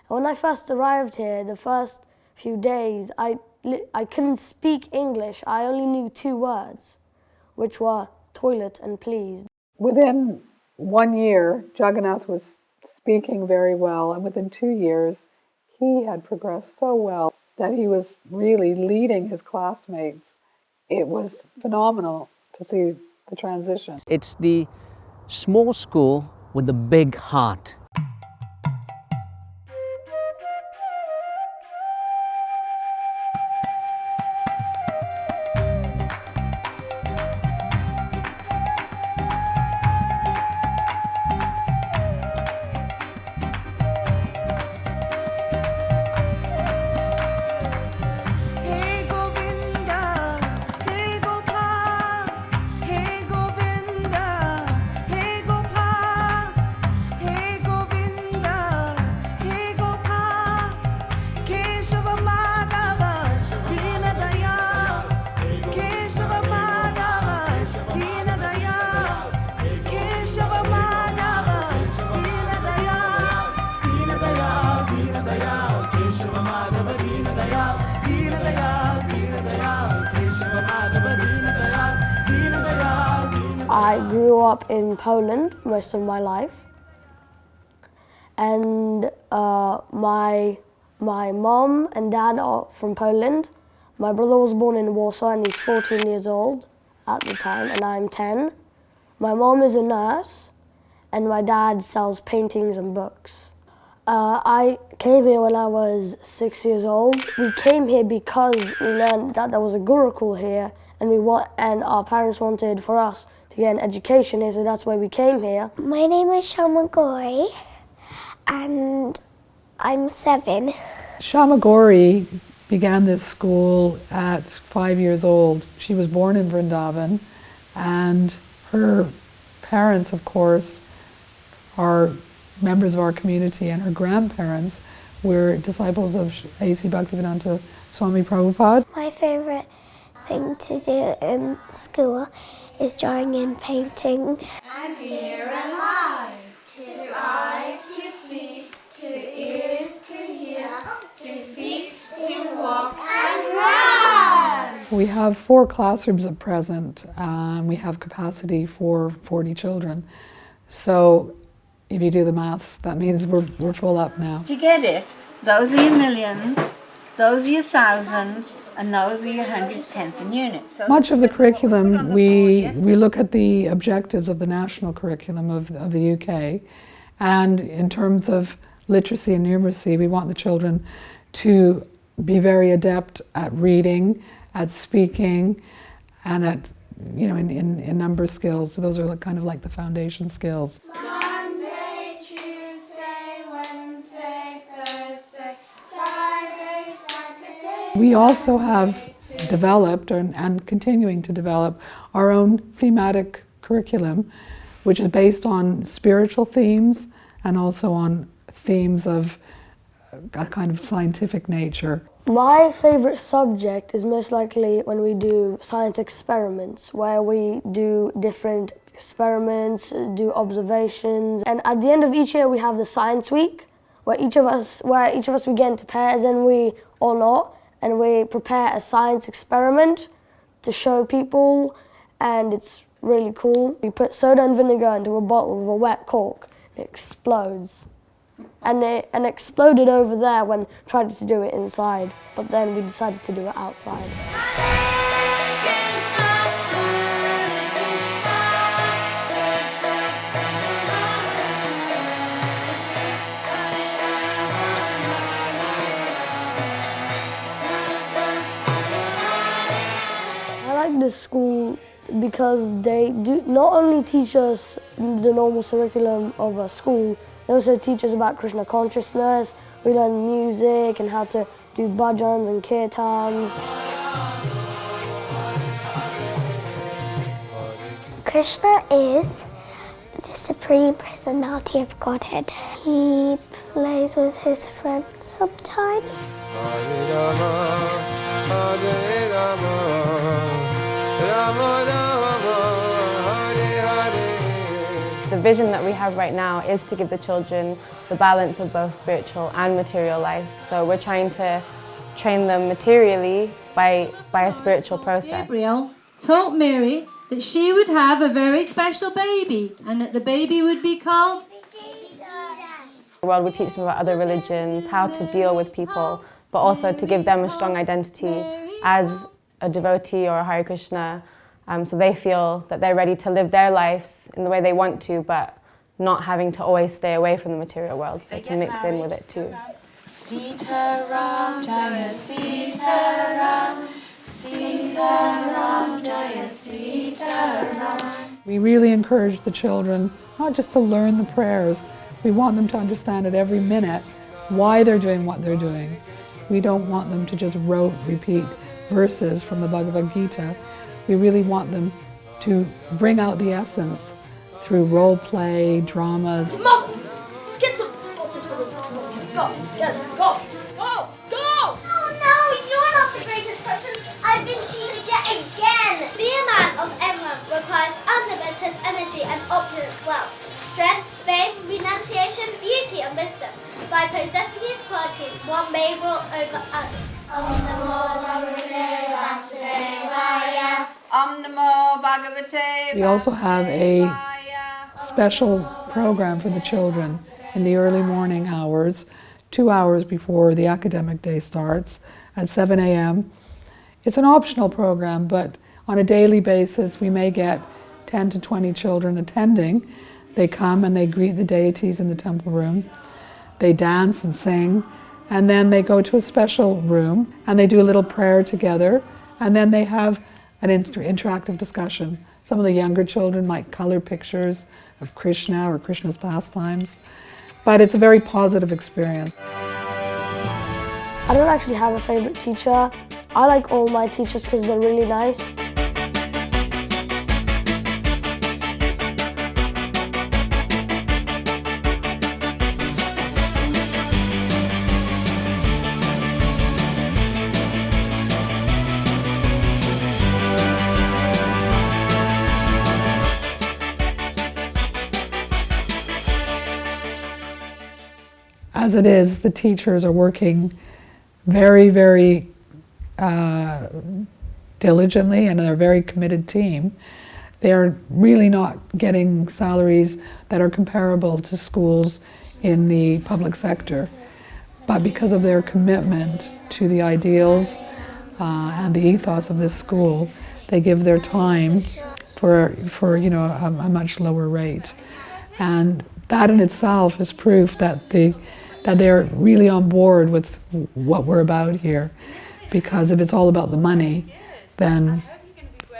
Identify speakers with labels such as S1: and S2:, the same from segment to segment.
S1: And when I first arrived here, the first few days, I couldn't speak English. I only knew 2 words, which were toilet and please.
S2: Within 1 year, Jagannath was speaking very well, and within 2 years, he had progressed so well that he was really leading his classmates. It was phenomenal to see the transition.
S3: It's the small school with the big heart.
S1: I grew up in Poland most of my life, and my mom and dad are from Poland. My brother was born in Warsaw and he's 14 years old at the time, and I'm 10. My mom is a nurse, and my dad sells paintings and books. I came here when I was 6 years old. We came here because we learned that there was a Gurukul here, and our parents wanted for us to get an education here, so that's why we came here.
S4: My name is Shamagori, and I'm 7.
S2: Shamagori began this school at 5 years old. She was born in Vrindavan, and her parents, of course, are members of our community, and her grandparents were disciples of A.C. Bhaktivedanta Swami Prabhupada.
S4: My favourite thing to do in school is drawing and painting.
S5: And here am I, 2 eyes to see, 2 ears to hear, 2 feet to walk and run.
S2: We have 4 classrooms at present. We have capacity for 40 children. So if you do the maths, that means we're full up now.
S6: Do you get it? Those are your millions, those are your thousands, and those are your hundreds, tenths, and units. So
S2: much of the curriculum, we look at the objectives of the national curriculum of the UK, and in terms of literacy and numeracy, we want the children to be very adept at reading, at speaking, and at, in number skills. So those are kind of like the foundation skills.
S5: Monday, Tuesday, Wednesday, Thursday, Friday, Saturday.
S2: We also have developed and continuing to develop our own thematic curriculum, which is based on spiritual themes and also on themes of a kind of scientific nature.
S1: My favourite subject is most likely when we do science experiments, where we do different experiments, do observations, and at the end of each year we have the science week, where each of us we get into pairs, and we all not, and we prepare a science experiment to show people, and it's really cool. We put soda and vinegar into a bottle with a wet cork, it explodes. And it exploded over there when tried to do it inside, but then we decided to do it outside. I like this school because they do not only teach us the normal curriculum of a school, they also teach us about Krishna Consciousness. We learn music and how to do bhajans and kirtans.
S4: Krishna is the Supreme Personality of Godhead. He plays with his friends sometimes.
S7: Hare Rama, Hare Rama, Rama Rama, Hare Hare,
S8: The vision that we have right now is to give the children the balance of both spiritual and material life. So we're trying to train them materially by a spiritual process.
S9: Gabriel told Mary that she would have a very special baby and that the baby would be called
S8: Well, we teach them about other religions, how to deal with people, but also to give them a strong identity as a devotee or a Hare Krishna, so they feel that they're ready to live their lives in the way they want to, but not having to always stay away from the material world, so to mix in with it too.
S5: Sitaram Jaya Sitaram, Sitaram Jaya Sitaram.
S2: We really encourage the children not just to learn the prayers, we want them to understand at every minute why they're doing what they're doing. We don't want them to just repeat verses from the Bhagavad Gita. We really want them to bring out the essence through role play, dramas.
S5: Get some boxes for this. Go, get it, go, go, go!
S4: Oh no, you're not the greatest person. I've been cheated yet again. Be a man of everyone requires unlimited energy and opulence wealth, strength, faith, renunciation, beauty and wisdom. By possessing these qualities, one may rule over others. Om Namo Bhagavate Vasudevaya.
S5: Om Namo Bhagavate.
S2: We also have a special program for the children in the early morning hours, 2 hours before the academic day starts at 7 a.m. It's an optional program, but on a daily basis we may get 10 to 20 children attending. They come and they greet the deities in the temple room. They dance and sing, and then they go to a special room and they do a little prayer together, and then they have an interactive discussion. Some of the younger children might color pictures of Krishna or Krishna's pastimes, but it's a very positive experience.
S1: I don't actually have a favorite teacher. I like all my teachers because they're really nice.
S2: As it is, the teachers are working very, very diligently, and they're a very committed team. They are really not getting salaries that are comparable to schools in the public sector, but because of their commitment to the ideals and the ethos of this school, they give their time for a much lower rate, and that in itself is proof that they're really on board with what we're about here. Because if it's all about the money, then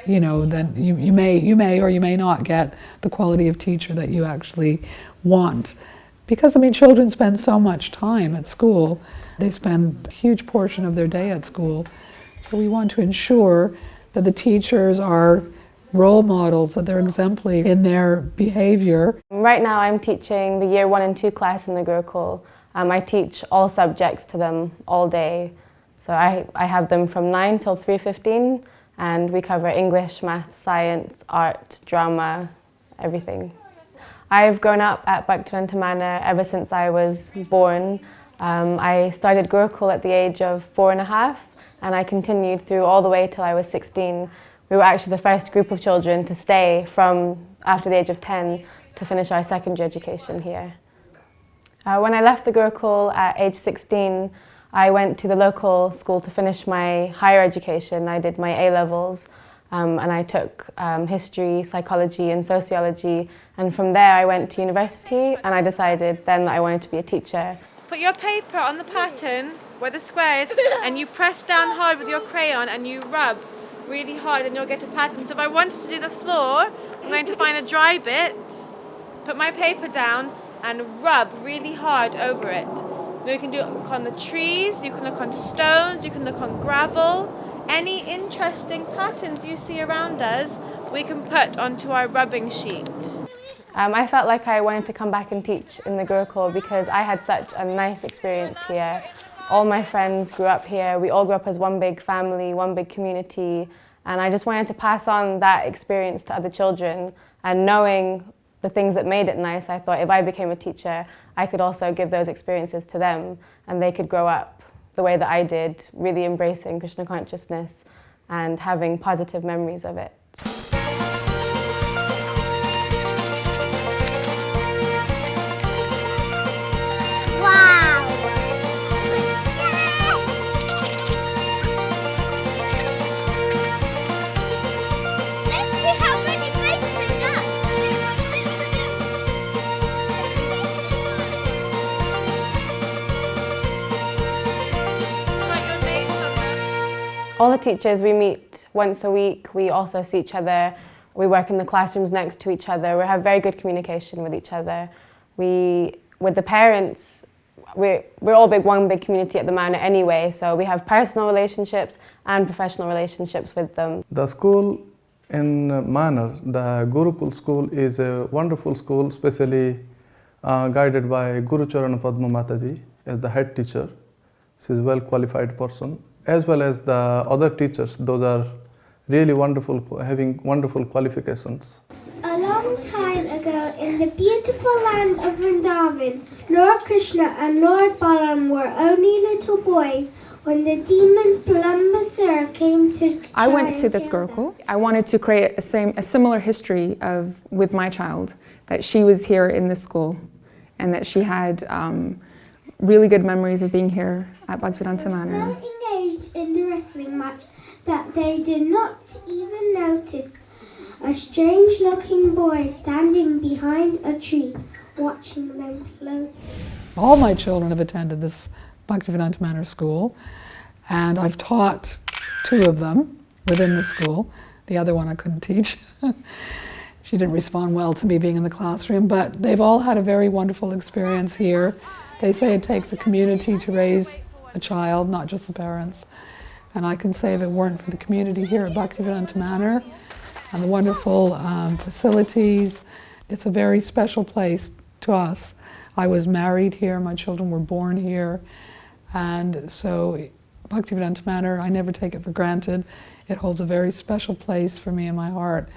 S2: you may or you may not get the quality of teacher that you actually want. Because children spend so much time at school. They spend a huge portion of their day at school. So we want to ensure that the teachers are role models, that they're exemplary in their behavior.
S8: Right now I'm teaching the year 1 and 2 class in the Gurukul. I teach all subjects to them all day. So I have them from 9 till 3:15, and we cover English, math, science, art, drama, everything. I've grown up at Bhaktivedanta Manor ever since I was born. I started Gurukul at the age of 4.5, and I continued through all the way till I was 16. We were actually the first group of children to stay from after the age of 10 to finish our secondary education here. When I left the Gurukul at age 16, I went to the local school to finish my higher education. I did my A-levels, and I took history, psychology and sociology, and from there I went to university, and I decided then that I wanted to be a teacher.
S10: Put your paper on the pattern where the square is, and you press down hard with your crayon and you rub really hard and you'll get a pattern. So if I wanted to do the floor, I'm going to find a dry bit, put my paper down and rub really hard over it. You can look on the trees, you can look on stones, you can look on gravel. Any interesting patterns you see around us, we can put onto our rubbing sheet.
S8: I felt like I wanted to come back and teach in the Gurukul because I had such a nice experience here. All my friends grew up here. We all grew up as one big family, one big community, and I just wanted to pass on that experience to other children, and knowing the things that made it nice, I thought if I became a teacher, I could also give those experiences to them and they could grow up the way that I did, really embracing Krishna consciousness and having positive memories of it.
S4: Wow! Let's see how many places I got.
S10: Write your names on them.
S8: All the teachers, we meet once a week. We also see each other. We work in the classrooms next to each other. We have very good communication with each other. With the parents, we're all one big community at the Manor anyway, so we have personal relationships and professional relationships with them.
S11: The school in Manor, the Gurukul school, is a wonderful school, especially guided by Guru Charana Padma Mataji as the head teacher. She is a well qualified person, as well as the other teachers. Those are really wonderful, having wonderful qualifications.
S4: A long time ago, in the beautiful land of Vrindavan, Lord Krishna and Lord Balaram were only little boys when the demon Plumbasura came to
S12: I went to
S4: try
S12: this
S4: and kill
S12: Gurukul. I wanted to create a similar history with my child, that she was here in this school and that she had really good memories of being here at Bhaktivedanta Manor.
S4: So engaged in the wrestling match that they did not even notice a strange-looking boy standing behind a tree, watching them closely.
S2: All my children have attended this Bhaktivedanta Manor School, and I've taught 2 of them within the school. The other one I couldn't teach. She didn't respond well to me being in the classroom, but they've all had a very wonderful experience here. They say it takes a community to raise a child, not just the parents. And I can say if it weren't for the community here at Bhaktivedanta Manor and the wonderful facilities, it's a very special place to us. I was married here, my children were born here, and so Bhaktivedanta Manor, I never take it for granted. It holds a very special place for me in my heart.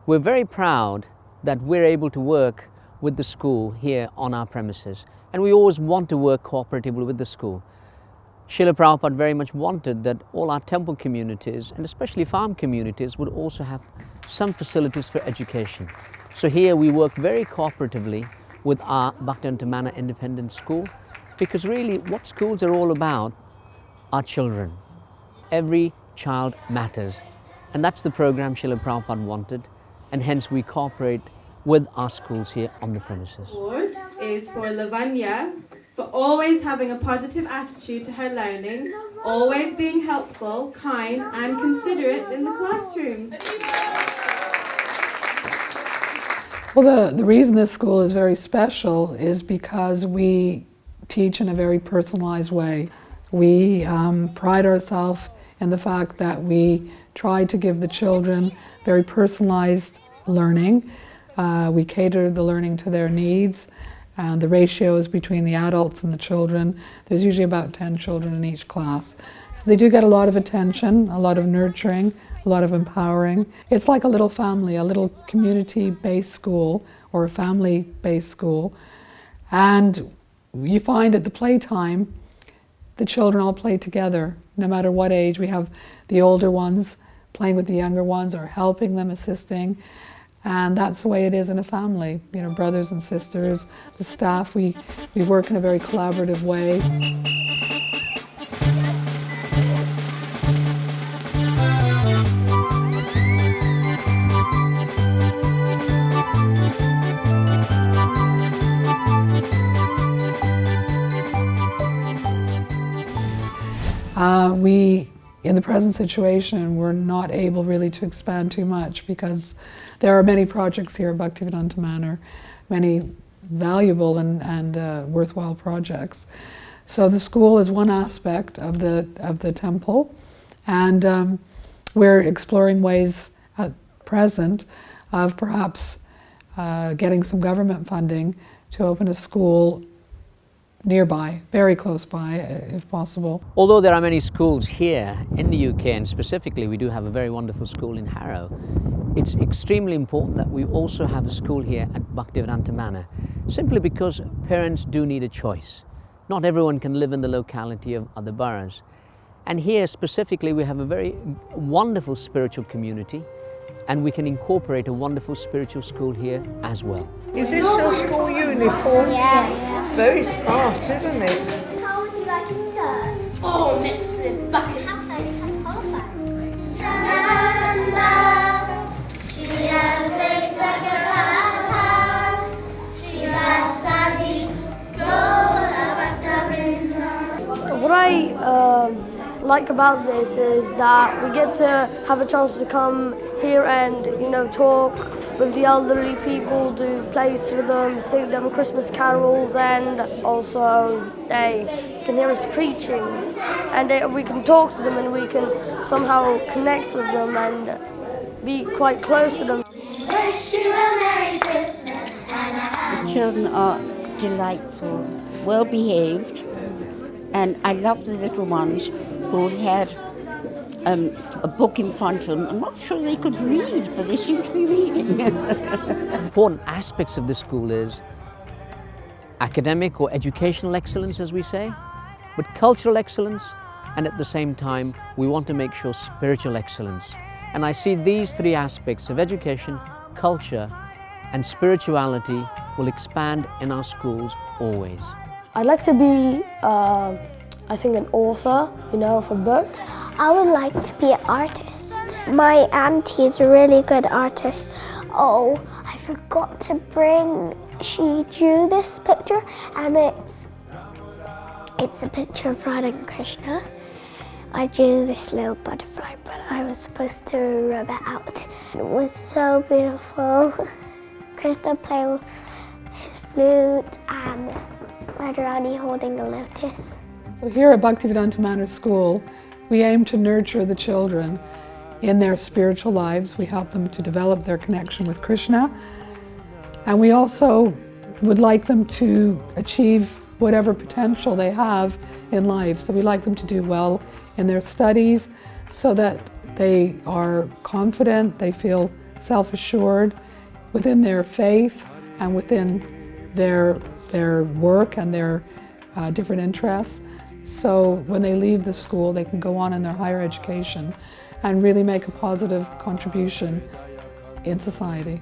S3: We're very proud that we're able to work with the school here on our premises, and we always want to work cooperatively with the school. Srila Prabhupada very much wanted that all our temple communities, and especially farm communities, would also have some facilities for education. So here we work very cooperatively with our Bhaktivedanta Manor Independent School, because really what schools are all about are children. Every child matters, and that's the program Srila Prabhupada wanted, and hence we cooperate with our schools here on the premises.
S10: Award is for Lavanya for always having a positive attitude to her learning, always being helpful, kind and considerate in the classroom.
S2: Well, the reason this school is very special is because we teach in a very personalized way. We pride ourselves in the fact that we try to give the children very personalized learning. We cater the learning to their needs, and the ratios between the adults and the children. There's usually about 10 children in each class. So they do get a lot of attention, a lot of nurturing, a lot of empowering. It's like a little family, a little community-based school or a family-based school. And you find at the playtime, the children all play together, no matter what age. We have the older ones playing with the younger ones or helping them, assisting. And that's the way it is in a family, you know, brothers and sisters, the staff, we work in a very collaborative way. In the present situation, we're not able really to expand too much because there are many projects here at Bhaktivedanta Manor, many valuable and worthwhile projects. So the school is one aspect of the temple, and we're exploring ways at present of perhaps getting some government funding to open a school nearby, very close by, if possible.
S3: Although there are many schools here in the UK, and specifically we do have a very wonderful school in Harrow, it's extremely important that we also have a school here at Bhaktivedanta Manor, simply because parents do need a choice. Not everyone can live in the locality of other boroughs. And here specifically we have a very wonderful spiritual community, and we can incorporate a wonderful spiritual school here as well.
S13: Is this your school uniform?
S4: Yeah.
S13: It's very smart, isn't it?
S4: How would you like it served?
S5: Oh, mix it bucket.
S1: What I like about this is that we get to have a chance to come here and, you know, talk with the elderly people, do plays with them, sing them Christmas carols, and also they can hear us preaching, and we can talk to them and we can somehow connect with them and be quite close to them.
S4: Wish you a Merry Christmas and a Happy.
S14: The children are delightful, well behaved, and I love the little ones who had a book in front of them. I'm not sure they could read, but they seem to be reading.
S3: Important aspects of this school is academic or educational excellence, as we say, but cultural excellence, and at the same time we want to make sure spiritual excellence. And I see these three aspects of education, culture and spirituality will expand in our schools always.
S1: I'd like to be, I think, an author, you know, for books.
S4: I would like to be an artist. My auntie is a really good artist. Oh, I forgot to bring, she drew this picture, and it's a picture of Radha and Krishna. I drew this little butterfly, but I was supposed to rub it out. It was so beautiful. Krishna playing with his flute and Radharani holding a lotus.
S2: So here at Bhaktivedanta Manor School, we aim to nurture the children in their spiritual lives. We help them to develop their connection with Krishna, and we also would like them to achieve whatever potential they have in life. So we like them to do well in their studies so that they are confident, they feel self-assured within their faith and within their work and their different interests. So when they leave the school, they can go on in their higher education and really make a positive contribution in society.